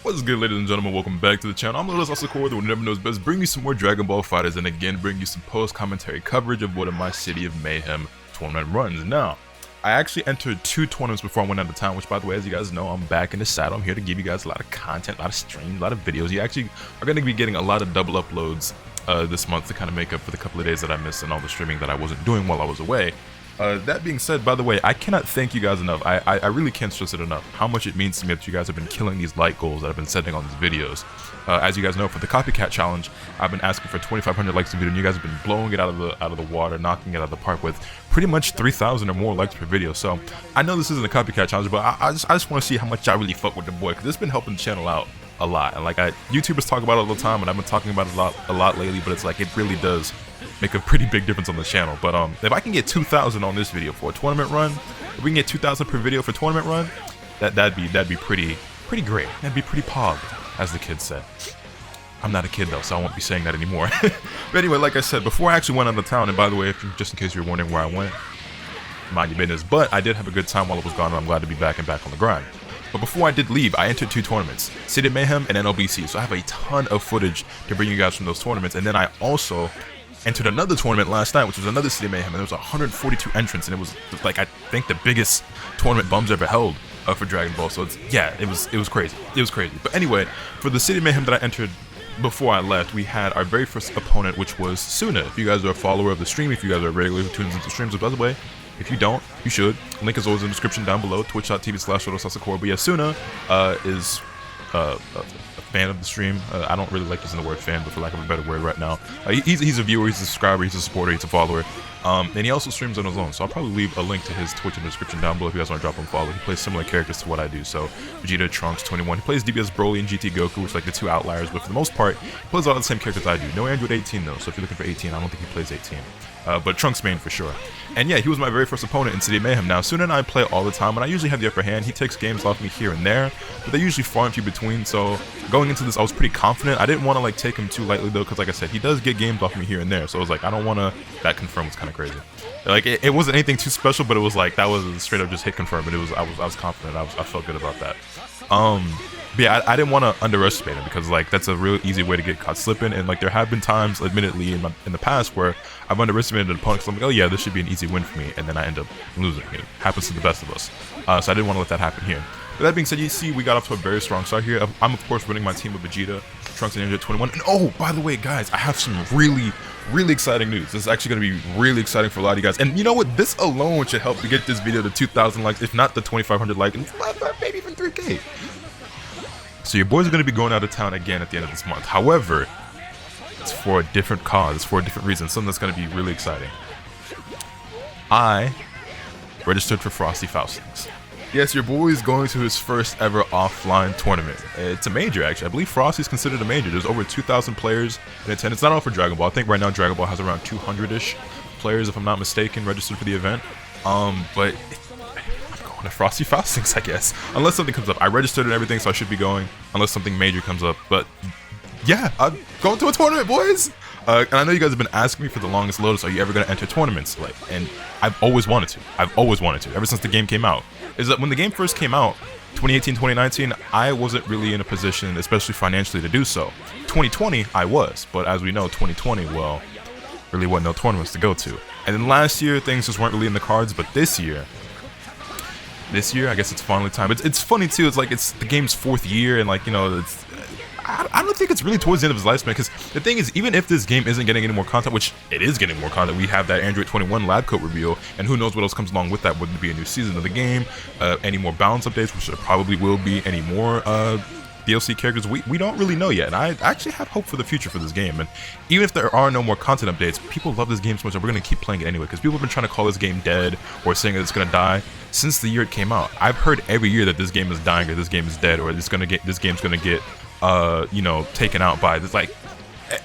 What's good, ladies and gentlemen? Welcome back to the channel. I'm LotusAsakura, the one who never knows best, bring you some more Dragon Ball FighterZ, and again bring you some post-commentary coverage of one of my City of Mayhem tournament runs. Now, I actually entered 2 tournaments before I went out of town, which, by the way, as you guys know, I'm back in the saddle. I'm here to give you guys a lot of content, a lot of streams, a lot of videos. You actually are going to be getting a lot of double uploads this month to kind of make up for the couple of days that I missed and all the streaming that I wasn't doing while I was away. That being said, by the way, I cannot thank you guys enough. I really can't stress it enough how much it means to me that you guys have been killing these like goals that I've been setting on these videos. As you guys know, for the copycat challenge, I've been asking for 2,500 likes a video, and you guys have been blowing it out of the water, knocking it out of the park with pretty much 3,000 or more likes per video. So I know this isn't a copycat challenge, but I just want to see how much I really fuck with the boy, because it's been helping the channel out a lot. And like YouTubers talk about it all the time, and I've been talking about it a lot lately, but it's like it really does make a pretty big difference on the channel. But if I can get 2,000 on this video for a tournament run, if we can get 2,000 per video for tournament run, that'd be pretty great. That'd be pretty pog, as the kids said. I'm not a kid though, so I won't be saying that anymore. But anyway, like I said, before I actually went out of town, and by the way, just in case you're wondering where I went, mind your business, but I did have a good time while I was gone, and I'm glad to be back on the grind. But before I did leave, I entered 2 tournaments, City of Mayhem and NLBC, so I have a ton of footage to bring you guys from those tournaments. And then I also entered another tournament last night, which was another City of Mayhem, and there was 142 entrants, and it was like, I think, the biggest tournament Bum's ever held for Dragon Ball. So it was crazy. It was crazy. But anyway, for the City of Mayhem that I entered before I left, we had our very first opponent, which was Suna. If you guys are a follower of the stream, if you guys are regular who tunes into streams, by the way, if you don't, you should. Link is always in the description down below, twitch.tv/LotusAsakura. But yeah, Suna is a fan of the stream. I don't really like using the word fan, but for lack of a better word right now, he's a viewer, he's a subscriber, he's a supporter, he's a follower. And he also streams on his own, so I'll probably leave a link to his Twitch in the description down below if you guys want to drop him a follow. He plays similar characters to what I do, so Vegeta, Trunks, 21. He plays DBFZ Broly and GT Goku, which are like the 2 outliers, but for the most part, he plays all the same characters I do. No Android 18 though, so if you're looking for 18, I don't think he plays 18. But Trunks main for sure. And yeah, he was my very first opponent in City of Mayhem. Now, Suna and I play all the time, and I usually have the upper hand. He takes games off me here and there, but they're usually far and few between, so going into this, I was pretty confident. I didn't want to like take him too lightly though, because like I said, he does get games off me here and there, so I was like, I don't want to. That confirm was kind of crazy. Like it wasn't anything too special, but it was like that was straight up just hit confirm. But I was confident. I felt good about that. But yeah, I didn't want to underestimate him, because like that's a real easy way to get caught slipping. And like there have been times, admittedly, in the past where I've underestimated an opponent. So I'm like, oh yeah, this should be an easy win for me, and then I end up losing. It happens to the best of us. So I didn't want to let that happen here. But that being said, you see, we got off to a very strong start here. I'm of course running my team with Vegeta, Trunks, and Ninja 21. And oh, by the way, guys, I have some really exciting news. This is actually going to be really exciting for a lot of you guys. And you know what? This alone should help to get this video to 2,000 likes, if not the 2,500 likes, and maybe even 3K. So your boys are going to be going out of town again at the end of this month. However, it's for a different cause. It's for a different reason. Something that's going to be really exciting. I registered for Frosty Faustings. Yes, your boy is going to his first ever offline tournament. It's a major, actually. I believe Frosty's considered a major. There's over 2,000 players in attendance. Not all for Dragon Ball. I think right now Dragon Ball has around 200-ish players, if I'm not mistaken, registered for the event. But I'm going to Frosty Faustings, I guess. Unless something comes up. I registered and everything, so I should be going. Unless something major comes up. But yeah, I'm going to a tournament, boys! And I know you guys have been asking me for the longest, Lotus, are you ever going to enter tournaments? And I've always wanted to. Ever since the game came out. Is that when the game first came out, 2018, 2019, I wasn't really in a position, especially financially, to do so. 2020, I was. But as we know, 2020, well, really wasn't no tournaments to go to. And then last year, things just weren't really in the cards. But this year, I guess it's finally time. It's funny, too. It's like it's the game's 4th year, and like, you know, I don't think it's really towards the end of his lifespan, because the thing is, even if this game isn't getting any more content, which it is getting more content, we have that Android 21 lab coat reveal, and who knows what else comes along with that. Would there be a new season of the game, any more balance updates, which there probably will be, any more DLC characters, we don't really know yet. And I actually have hope for the future for this game. And even if there are no more content updates, people love this game so much that we're going to keep playing it anyway, because people have been trying to call this game dead or saying that it's going to die since the year it came out. I've heard every year that this game is dying, or this game is dead, or this game's going to get you know, taken out by this. Like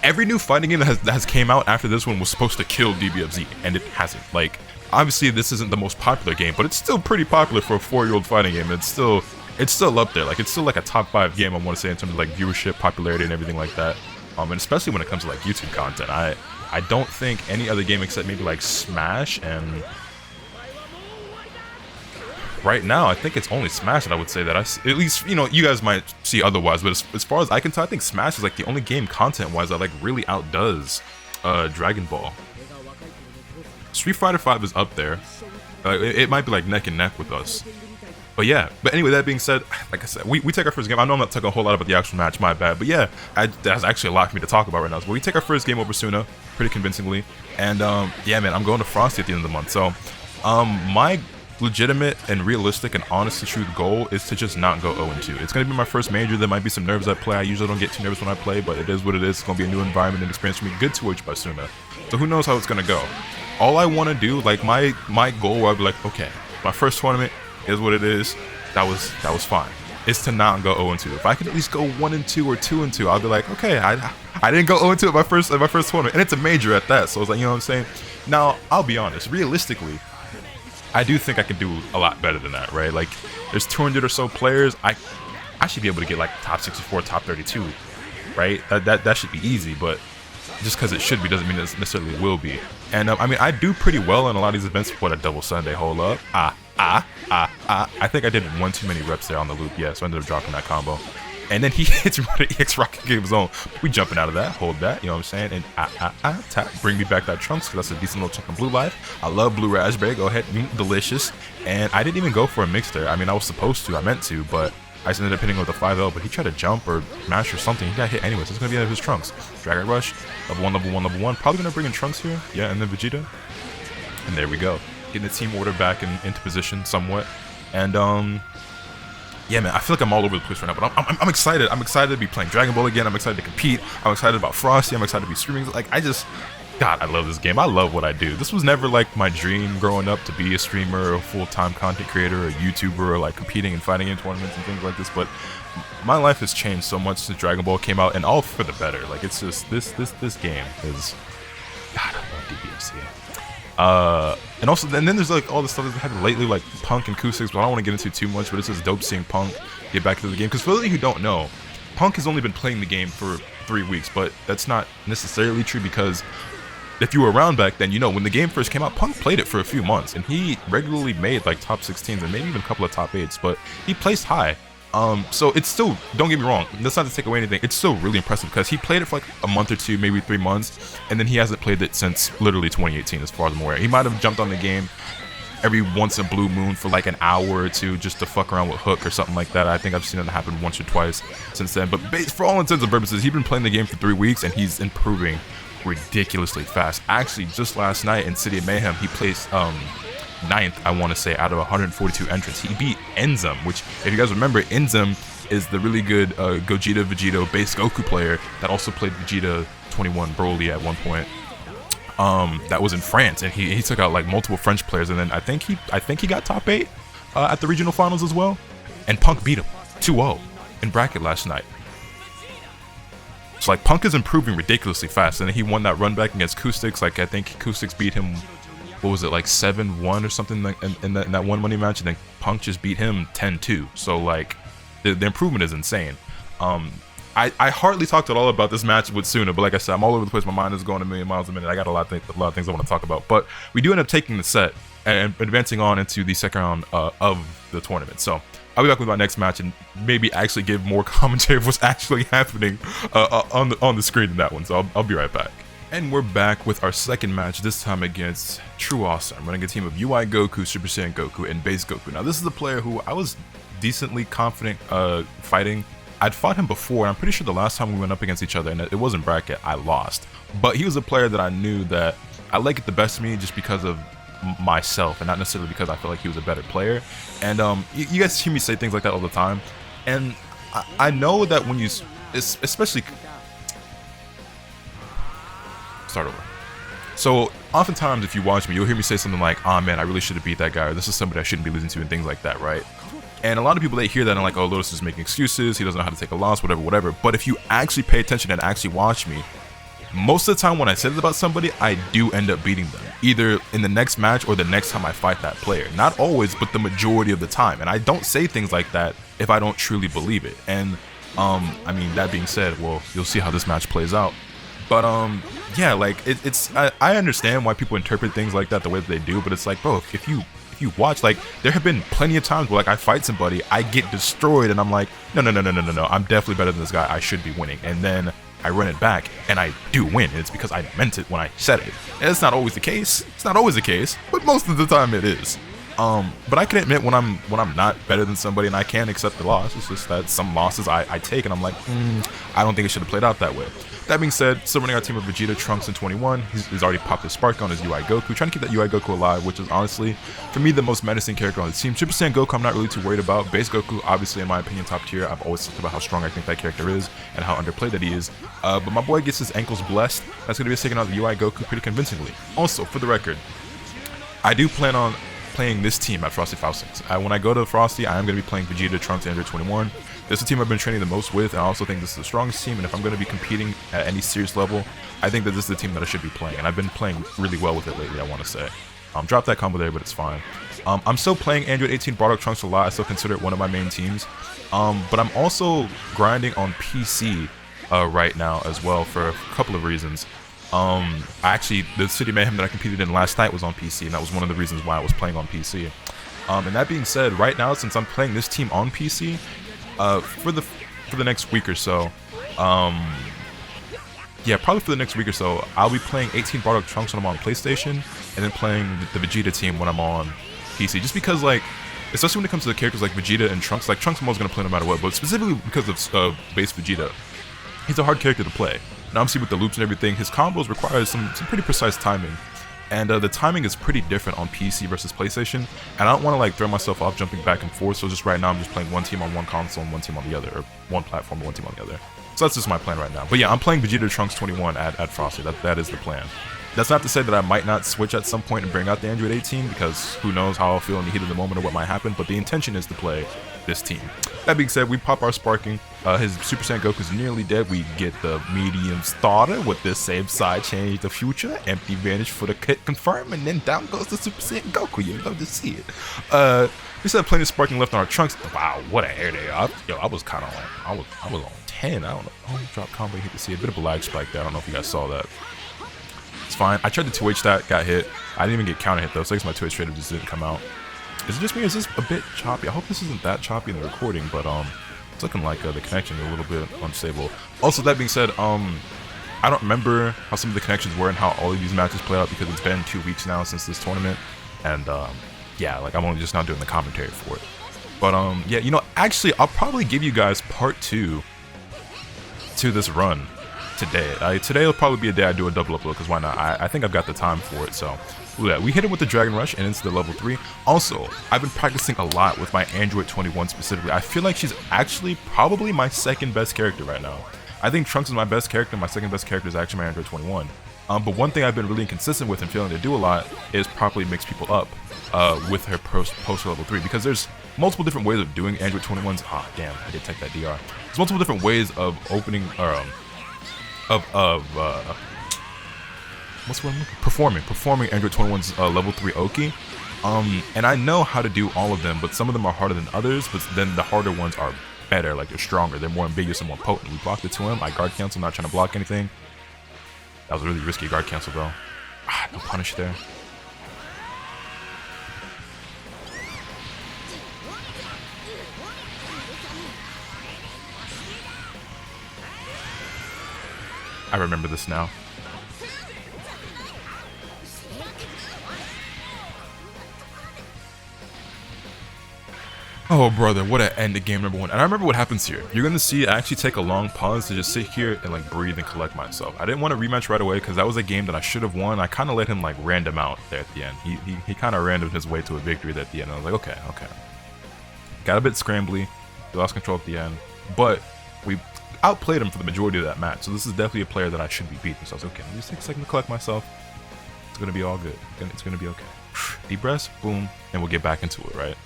every new fighting game that has came out after this one was supposed to kill DBFZ, and it hasn't. Like obviously this isn't the most popular game, but it's still pretty popular for a 4-year-old fighting game. It's still up there. Like it's still like a top 5 game, I want to say, in terms of like viewership, popularity, and everything like that. And especially when it comes to like YouTube content, I don't think any other game except maybe like Smash and right now, I think it's only Smash that I would say that at least, you know, you guys might see otherwise, but as far as I can tell, I think Smash is like the only game content-wise that like really outdoes Dragon Ball. Street Fighter V is up there. It might be like neck and neck with us. But yeah, but anyway, that being said, like I said, we take our first game. I know I'm not talking a whole lot about the actual match, my bad. But yeah, that's actually a lot for me to talk about right now. So we take our first game over Suna, pretty convincingly. And yeah, man, I'm going to Frosty at the end of the month. So my legitimate and realistic and honest to truth goal is to just not go 0-2. It's going to be my first major. There might be some nerves at play. I usually don't get too nervous when I play, but it is what it is. It's going to be a new environment and experience for me. Good tutelage by Suna. So who knows how it's going to go. All I want to do, like my goal where I'll be like, okay, my first tournament is what it is. That was fine. It's to not go 0-2. If I could at least go 1-2 or 2-2, I'll be like, okay, I didn't go 0-2 at my first tournament, and it's a major at that. So it's like, you know what I'm saying? Now, I'll be honest, realistically, I do think I can do a lot better than that, right? Like, there's 200 or so players. I should be able to get like top 64, top 32, right? That should be easy, but just because it should be doesn't mean it necessarily will be. And I mean, I do pretty well in a lot of these events. What a double Sunday, hold up. I think I did one too many reps there on the loop, yeah, so I ended up dropping that combo. And then he hits me with an EX Rocket Game Zone. We jumping out of that, hold that, you know what I'm saying? And tap, bring me back that Trunks, because that's a decent little chunk of blue life. I love blue raspberry, go ahead, delicious. And I didn't even go for a mix there. I mean, I was supposed to, I meant to, but I just ended up hitting with a 5L, but he tried to jump or mash or something. He got hit anyway, so it's going to be out of his Trunks. Dragon Rush, level 1, level 1, level 1. Probably going to bring in Trunks here. Yeah, and then Vegeta. And there we go. Getting the team order back into position somewhat. And, yeah, man, I feel like I'm all over the place right now, but I'm excited. I'm excited to be playing Dragon Ball again. I'm excited to compete. I'm excited about Frosty. I'm excited to be streaming. Like, God, I love this game. I love what I do. This was never like my dream growing up to be a streamer or a full-time content creator or a YouTuber or like competing and fighting in tournaments and things like this. But my life has changed so much since Dragon Ball came out, and all for the better. Like, it's just this game is, God, I love DBFZ. And also, and then there's like all the stuff that's happened lately, like Punk and Kusix, but I don't want to get into too much. But it's just dope seeing Punk get back into the game. Because for those of you who don't know, Punk has only been playing the game for 3 weeks, but that's not necessarily true, because if you were around back then, you know, when the game first came out, Punk played it for a few months, and he regularly made like top 16s and maybe even a couple of top 8s, but he placed high. So it's still, don't get me wrong, that's not to take away anything, it's still really impressive, because he played it for like a month or two, maybe 3 months, and then he hasn't played it since literally 2018, as far as I'm aware. He might have jumped on the game every once in a blue moon for like an hour or two just to fuck around with Hook or something like that. I think I've seen it happen once or twice since then, but for all intents and purposes, he's been playing the game for 3 weeks, and he's improving ridiculously fast. Actually, just last night in City of Mayhem, he placed 9th, I want to say, out of 142 entrants. He beat Enzem, which, if you guys remember, Enzem is the really good Gogeta Vegito base Goku player that also played Vegeta 21 Broly at one point. That was in France, and he took out like multiple French players, and then I think he got top 8 at the regional finals as well. And Punk beat him 2-0 in bracket last night. So like, Punk is improving ridiculously fast, and then he won that run back against Kusix. Like, I think Kusix beat him, what was it, like 7-1 or something like in that one money match, and then Punk just beat him 10-2. So like, the improvement is insane. I hardly talked at all about this match with Suna, but like I said, I'm all over the place. My mind is going a million miles a minute. I got a lot of things I want to talk about, but we do end up taking the set and advancing on into the second round of the tournament. So I'll be back with my next match and maybe actually give more commentary of what's actually happening on the screen in that one. So I'll be right back. And we're back with our second match, this time against True Awesome, running a team of UI Goku, Super Saiyan Goku, and Base Goku. Now, this is a player who I was decently confident fighting. I'd fought him before, and I'm pretty sure the last time we went up against each other, and it wasn't bracket, I lost. But he was a player that I knew that I like it the best of me just because of myself, and not necessarily because I feel like he was a better player. And you guys hear me say things like that all the time, and I know that when you, especially, start over. So oftentimes if you watch me, you'll hear me say something like, oh man, I really should have beat that guy, or this is somebody I shouldn't be losing to, and things like that, right? And a lot of people, they hear that and like, oh, Lotus is making excuses, he doesn't know how to take a loss, whatever. But if you actually pay attention and actually watch me, most of the time when I say this about somebody, I do end up beating them, either in the next match or the next time I fight that player. Not always, but the majority of the time. And I don't say things like that if I don't truly believe it. And I mean, that being said, well, you'll see how this match plays out. But yeah, like I understand why people interpret things like that the way that they do, but it's like, bro, if if you watch, like, there have been plenty of times where, like, I fight somebody, I get destroyed, and I'm like, no, I'm definitely better than this guy, I should be winning. And then I run it back, and I do win. It's because I meant it when I said it. And it's not always the case. It's not always the case, but most of the time it is. But I can admit when I'm not better than somebody, and I can accept the loss. It's just that some losses I take, and I'm like, I don't think it should have played out that way. That being said, still running our team of Vegeta, Trunks, and 21. He's already popped his spark on his UI Goku, trying to keep that UI Goku alive, which is honestly, for me, the most menacing character on the team. Super Saiyan Goku, I'm not really too worried about. Base Goku, obviously, in my opinion, top tier. I've always talked about how strong I think that character is, and how underplayed that he is. But my boy gets his ankles blessed. That's going to be taking out the UI Goku pretty convincingly. Also, for the record, I do plan on playing this team at Frosty Faustings. When I go to Frosty, I am going to be playing Vegeta, Trunks, and Android 21. This is the team I've been training the most with, and I also think this is the strongest team, and if I'm going to be competing at any serious level, I think that this is the team that I should be playing, and I've been playing really well with it lately, I want to say. Drop that combo there, but it's fine. I'm still playing Android 18 Bardock Trunks a lot. I still consider it one of my main teams, but I'm also grinding on PC right now as well for a couple of reasons. Actually, the City Mayhem that I competed in last night was on PC, and that was one of the reasons why I was playing on PC. And that being said, right now, since I'm playing this team on PC, for the next week or so, yeah, probably for the next week or so, I'll be playing 18 Bardock Trunks when I'm on PlayStation, and then playing the Vegeta team when I'm on PC. Just because, like, especially when it comes to the characters like Vegeta and Trunks, like, Trunks I'm always going to play no matter what, but specifically because of base Vegeta, he's a hard character to play. And obviously with the loops and everything, his combos require some pretty precise timing. And the timing is pretty different on PC versus PlayStation, and I don't want to like throw myself off jumping back and forth, so just right now I'm just playing one team on one console and one team on the other, or one platform and one team on the other. So that's just my plan right now. But yeah, I'm playing Vegeta Trunks 21 at Frosty. That is the plan. That's not to say that I might not switch at some point and bring out the Android 18, because who knows how I'll feel in the heat of the moment or what might happen, but the intention is to play this team. That being said, we pop our sparking. His Super Saiyan Goku is nearly dead. We get the medium starter with this same side change the future. Empty vanish for the kit confirm, and then down goes the Super Saiyan Goku. You love to see it. We still have plenty of sparking left on our Trunks. Wow, what an air day. I was kind of like, I was on 10. I don't know. Oh, drop combo, you hate to see a bit of a lag spike there. I don't know if you guys saw that. It's fine. I tried the 2H stat, got hit. I didn't even get counter hit though, so I guess my 2H straight up just didn't come out. Is it just me, or is this a bit choppy? I hope this isn't that choppy in the recording, but it's looking like the connection is a little bit unstable. Also, that being said, I don't remember how some of the connections were and how all of these matches played out, because it's been 2 weeks now since this tournament, and yeah, like I'm only just now doing the commentary for it. But yeah, you know, actually, I'll probably give you guys part 2 to this run today. Today will probably be a day I do a double upload, because why not? I think I've got the time for it, so. Yeah, we hit him with the Dragon Rush and into the level 3. Also, I've been practicing a lot with my Android 21 specifically. I feel like she's actually probably my second best character right now. I think Trunks is my best character. My second best character is actually my Android 21. But one thing I've been really inconsistent with and failing to do a lot is properly mix people up with her post level 3, because there's multiple different ways of doing Android 21's. Ah, damn, I did take that DR. There's multiple different ways of opening, or what's what I'm looking? Performing Android 21's level 3 Oki. And I know how to do all of them, but some of them are harder than others, but then the harder ones are better, like they're stronger, they're more ambiguous and more potent. We blocked it to him, I guard cancel, not trying to block anything. That was a really risky guard cancel though. Ah, no punish there. I remember this now. Oh brother, what an end to game number 1. And I remember what happens here. You're gonna see I actually take a long pause to just sit here and like breathe and collect myself. I didn't want to rematch right away, because that was a game that I should have won. I kind of let him like random out there at the end. He kind of randomed his way to a victory at the end. I was like, okay. Got a bit scrambly, we lost control at the end, but we outplayed him for the majority of that match. So this is definitely a player that I should be beating. So I was like, okay, let me just take a second to collect myself. It's gonna be all good. It's gonna be okay. Deep breaths, boom, and we'll get back into it, right?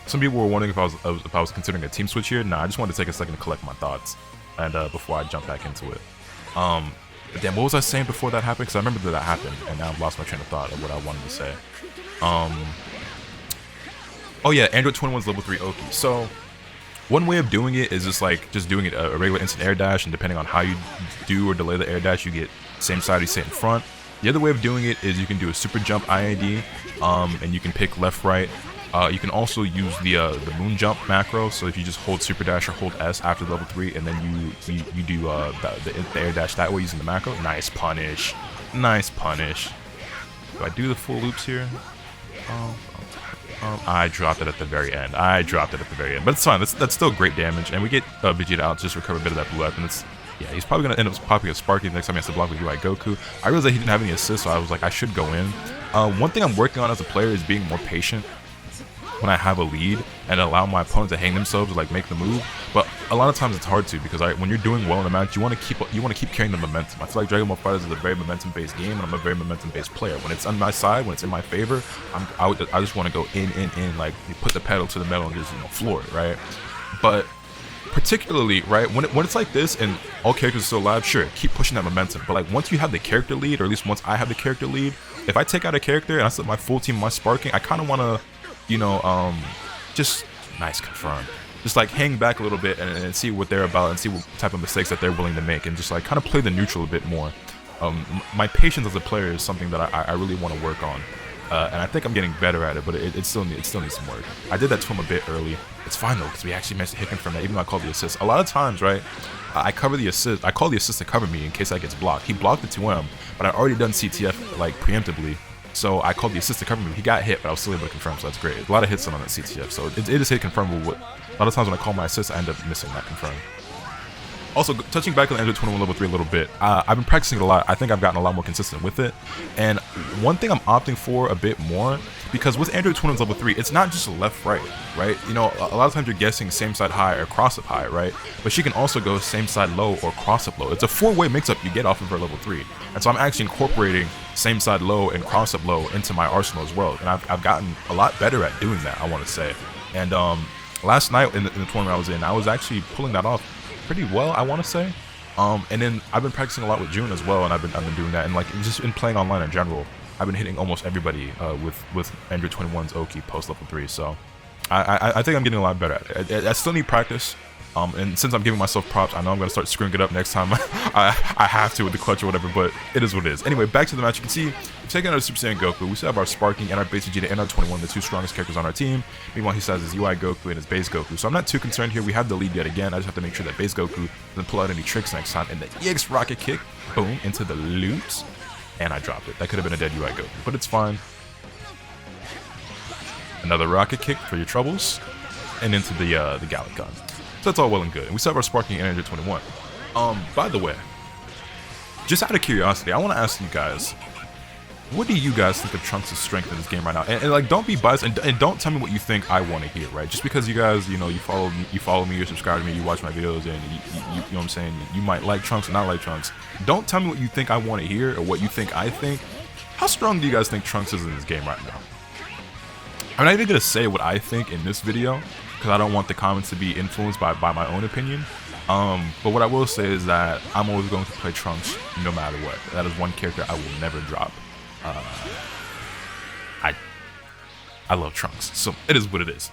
Some people were wondering if I was considering a team switch here. Nah, I just wanted to take a second to collect my thoughts, and before I jump back into it. But then what was I saying before that happened? Because I remember that happened, and now I've lost my train of thought of what I wanted to say. Oh yeah, Android 21's level 3 Oki. So one way of doing it is just doing it a regular instant air dash, and depending on how you do or delay the air dash, you get same side you sit in front. The other way of doing it is you can do a super jump IID, and you can pick left, right. You can also use the moon jump macro. So if you just hold super dash or hold S after level 3, and then you do the air dash that way using the macro. Nice punish, nice punish. Do I do the full loops here? I dropped it at the very end. But it's fine. That's still great damage, and we get Vegeta out to just recover a bit of that blue weapon. Yeah, he's probably gonna end up popping a Sparky the next time he has to block with UI Goku. I realized that he didn't have any assists, so I was like, I should go in. One thing I'm working on as a player is being more patient when I have a lead and allow my opponent to hang themselves to like make the move. But a lot of times it's hard to, because when you're doing well in a match, you want to keep carrying the momentum. I feel like Dragon Ball FighterZ is a very momentum-based game, and I'm a very momentum-based player. When it's on my side, when it's in my favor, I just want to go in, like you put the pedal to the metal and just floor it, right? But particularly, right, when it's like this and all characters are still alive, sure, keep pushing that momentum. But like once you have the character lead, or at least once I have the character lead, if I take out a character and I set my full team my sparking, I kind of want to, just nice confirm. Just like hang back a little bit and see what they're about and see what type of mistakes that they're willing to make, and just like kind of play the neutral a bit more. My patience as a player is something that I really want to work on. And I think I'm getting better at it, but it still needs some work. I did that to him a bit early. It's fine though, because we actually managed to hit confirm that, even though I called the assist. A lot of times, right, I cover the assist. I call the assist to cover me in case that gets blocked. He blocked the 2M, but I already done CTF like preemptively. So I called the assist to cover me. He got hit, but I was still able to confirm, so that's great. A lot of hits on that CTF, so it is hit confirmable. A lot of times when I call my assist, I end up missing that confirm. Also, touching back on the Android 21 level 3 a little bit, I've been practicing it a lot. I think I've gotten a lot more consistent with it. And one thing I'm opting for a bit more, because with Android 21 level 3, it's not just left, right? You know, a lot of times you're guessing same side high or cross up high, right? But she can also go same side low or cross up low. It's a 4-way mix-up you get off of her level 3. And so I'm actually incorporating same side low and cross up low into my arsenal as well. And I've gotten a lot better at doing that, I want to say. And last night in the tournament I was in, I was actually pulling that off pretty well, I want to say. And then I've been practicing a lot with June as well, and I've been doing that, and like just in playing online in general, I've been hitting almost everybody with Android 21's Oki post level 3. So I think I'm getting a lot better at it. I still need practice. And since I'm giving myself props, I know I'm going to start screwing it up next time I have to with the clutch or whatever, but it is what it is. Anyway, back to the match. You can see we've taken out a Super Saiyan Goku. We still have our Sparking and our base Vegeta and our 21, the two strongest characters on our team. Meanwhile, he still has his UI Goku and his base Goku. So I'm not too concerned here. We have the lead yet again. I just have to make sure that base Goku doesn't pull out any tricks next time. And the EX rocket kick, boom, into the loops. And I dropped it. That could have been a dead UI Goku, but it's fine. Another rocket kick for your troubles. And into the Galacon. So that's all well and good. And we still have our Sparking and Android 21. By the way, just out of curiosity, I want to ask you guys, what do you guys think of Trunks' strength in this game right now? And like, don't be biased, and don't tell me what you think I want to hear, right? Just because you guys, you know, you follow me, you're subscribed to me, you watch my videos, and you know what I'm saying, you might like Trunks or not like Trunks. Don't tell me what you think I want to hear or what you think I think. How strong do you guys think Trunks is in this game right now? I'm not even gonna say what I think in this video, because I don't want the comments to be influenced by my own opinion. But what I will say is that I'm always going to play Trunks no matter what. That is one character I will never drop. I love Trunks, so it is what it is.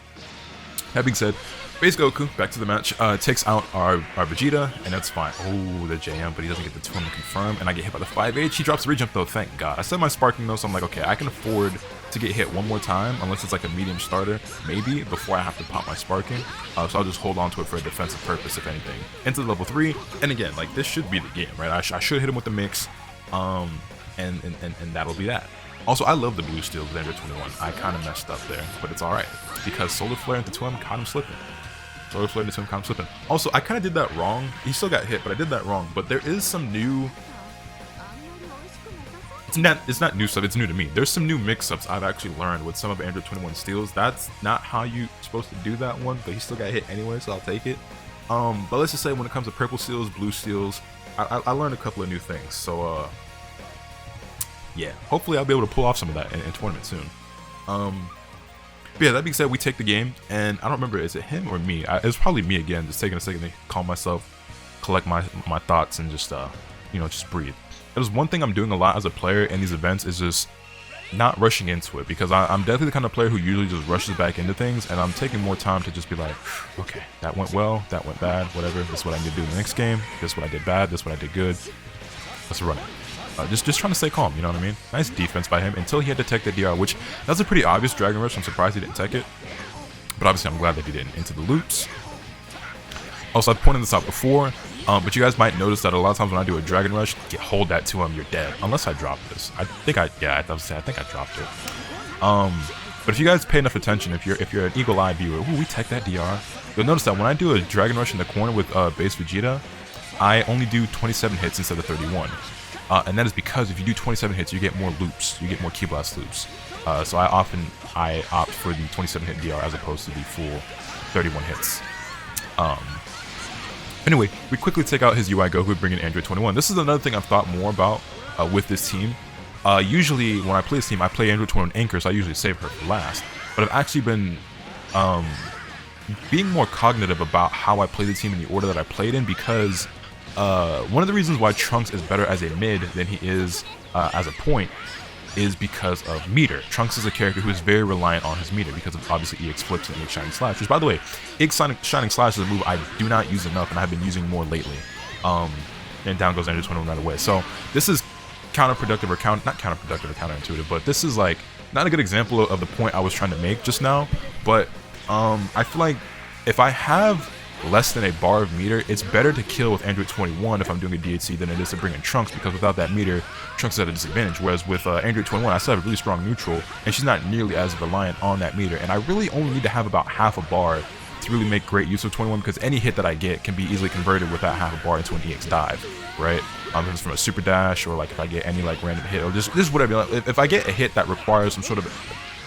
That being said, base Goku, back to the match, takes out our Vegeta, and that's fine. Oh, the JM, but he doesn't get the 2 to confirm, and I get hit by the 5H. He drops the rejump though, thank God. I set my Sparking though, so I'm like, okay, I can afford to get hit one more time, unless it's like a medium starter, maybe, before I have to pop my Sparking. So I'll just hold on to it for a defensive purpose, if anything. Into the level 3, and again, like, this should be the game, right? I should hit him with the mix, and that'll be that. Also, I love the blue steals with Android 21. I kind of messed up there, but it's alright, because Solar Flare into 2M caught him slipping. Solar Flare into 2M caught him slipping. Also, I kind of did that wrong. He still got hit, but I did that wrong. But there is some new... It's not new stuff, it's new to me. There's some new mix-ups I've actually learned with some of Android 21 steals. That's not how you're supposed to do that one, but he still got hit anyway, so I'll take it. But let's just say when it comes to purple steals, blue steals, I learned a couple of new things. So, yeah, hopefully I'll be able to pull off some of that in tournament soon. But yeah, that being said, we take the game, and I don't remember, is it him or me? It's probably me again, just taking a second to calm myself, collect my thoughts, and just, you know, just breathe. There's one thing I'm doing a lot as a player in these events is just not rushing into it, because I'm definitely the kind of player who usually just rushes back into things, and I'm taking more time to just be like, okay, that went well, that went bad, whatever, this is what I need to do in the next game, this is what I did bad, this is what I did good, let's run it. Just trying to stay calm, you know what I mean? Nice defense by him until he had to tech the DR, which that's a pretty obvious Dragon Rush. I'm surprised he didn't tech it. But obviously I'm glad that he didn't. Into the loops. Also, I've pointed this out before, but you guys might notice that a lot of times when I do a Dragon Rush, hold that to him, you're dead. Unless I drop this. I think I dropped it. But if you guys pay enough attention, if you're an eagle eye viewer, ooh, we tech that DR. You'll notice that when I do a Dragon Rush in the corner with base Vegeta, I only do 27 hits instead of 31. And that is because if you do 27 hits, you get more loops. You get more Ki Blast loops. So I opt for the 27 hit DR as opposed to the full 31 hits. Anyway, we quickly take out his UI Goku, bring in Android 21. This is another thing I've thought more about with this team. Usually when I play this team, I play Android 21 Anchor, so I usually save her for last. But I've actually been being more cognitive about how I play the team in the order that I played in, because one of the reasons why Trunks is better as a mid than he is as a point is because of meter. Trunks is a character who is very reliant on his meter because of obviously EX flips and EX Shining Slash, which by the way, EX Shining Slash is a move I do not use enough and I've been using more lately. And down goes Android 21 right away. So this is counterproductive or not counterproductive or counterintuitive, but this is like not a good example of the point I was trying to make just now. But I feel like if I have less than a bar of meter, it's better to kill with Android 21 if I'm doing a DHC than it is to bring in Trunks, because without that meter, Trunks is at a disadvantage. Whereas with Android 21, I still have a really strong neutral, and she's not nearly as reliant on that meter. And I really only need to have about half a bar to really make great use of 21, because any hit that I get can be easily converted with that half a bar into an EX dive, right? If it's from a super dash, or like if I get any like random hit, or just whatever. Like, if I get a hit that requires some sort of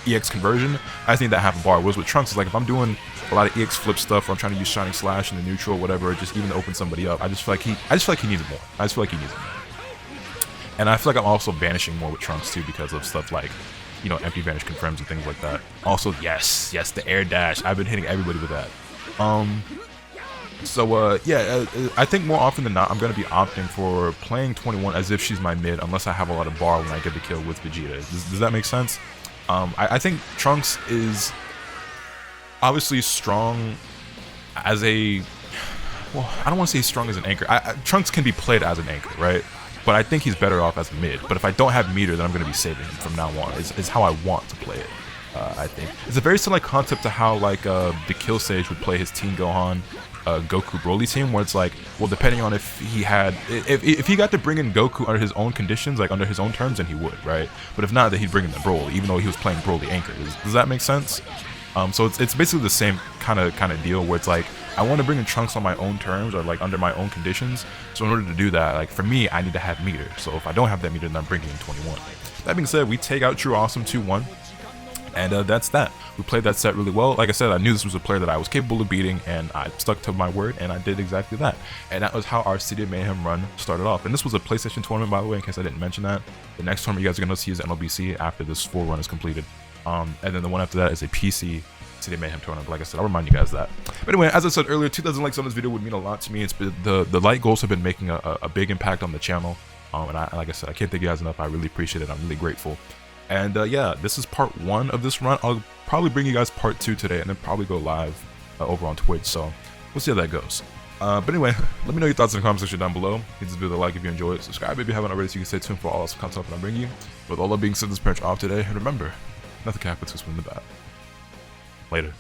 EX conversion, I just need that half a bar. Whereas with Trunks, it's like if I'm doing a lot of EX flip stuff, or I'm trying to use Shining Slash in the neutral, whatever, just even to open somebody up, I just feel like he needs it more. I just feel like he needs it more. And I feel like I'm also vanishing more with Trunks too, because of stuff like, you know, empty vanish confirms and things like that. Also, yes, the air dash. I've been hitting everybody with that. Yeah, I think more often than not, I'm going to be opting for playing 21 as if she's my mid, unless I have a lot of bar when I get the kill with Vegeta. Does that make sense? I think Trunks is obviously strong as a... Well, I don't want to say he's strong as an anchor. Trunks can be played as an anchor, right? But I think he's better off as a mid. But if I don't have meter, then I'm going to be saving him from now on. It's how I want to play it. I think it's a very similar concept to how like the Kill Sage would play his Teen Gohan Goku Broly team, where it's like, well, depending on if he got to bring in Goku under his own conditions, like under his own terms, then he would, right? But if not, then he'd bring in the Broly, even though he was playing Broly anchor. Does that make sense? So it's basically the same kind of deal, where it's like, I want to bring in Trunks on my own terms, or like under my own conditions. So in order to do that, like for me, I need to have meter. So if I don't have that meter, then I'm bringing in 21. That being said, we take out True Awesome 2-1. And that's that. We played that set really well. Like I said, I knew this was a player that I was capable of beating, and I stuck to my word, and I did exactly that. And that was how our City of Mayhem run started off. And this was a PlayStation tournament, by the way, in case I didn't mention that. The next tournament you guys are going to see is NLBC after this full run is completed. And then the one after that is a PC City of Mayhem tournament. But like I said, I'll remind you guys that. But anyway, as I said earlier, 2,000 likes on this video would mean a lot to me. It's been, the like goals have been making a big impact on the channel. And like I said, I can't thank you guys enough. I really appreciate it. I'm really grateful. And yeah, this is part 1 of this run. I'll probably bring you guys part 2 today, and then probably go live over on Twitch. So we'll see how that goes. But anyway, let me know your thoughts in the comment section down below. Hit this video a like if you enjoyed it. Subscribe if you haven't already, so you can stay tuned for all this content that I bring you. With all that being said, this is pretty much off today. And remember, nothing can happen to us in the bat. Later.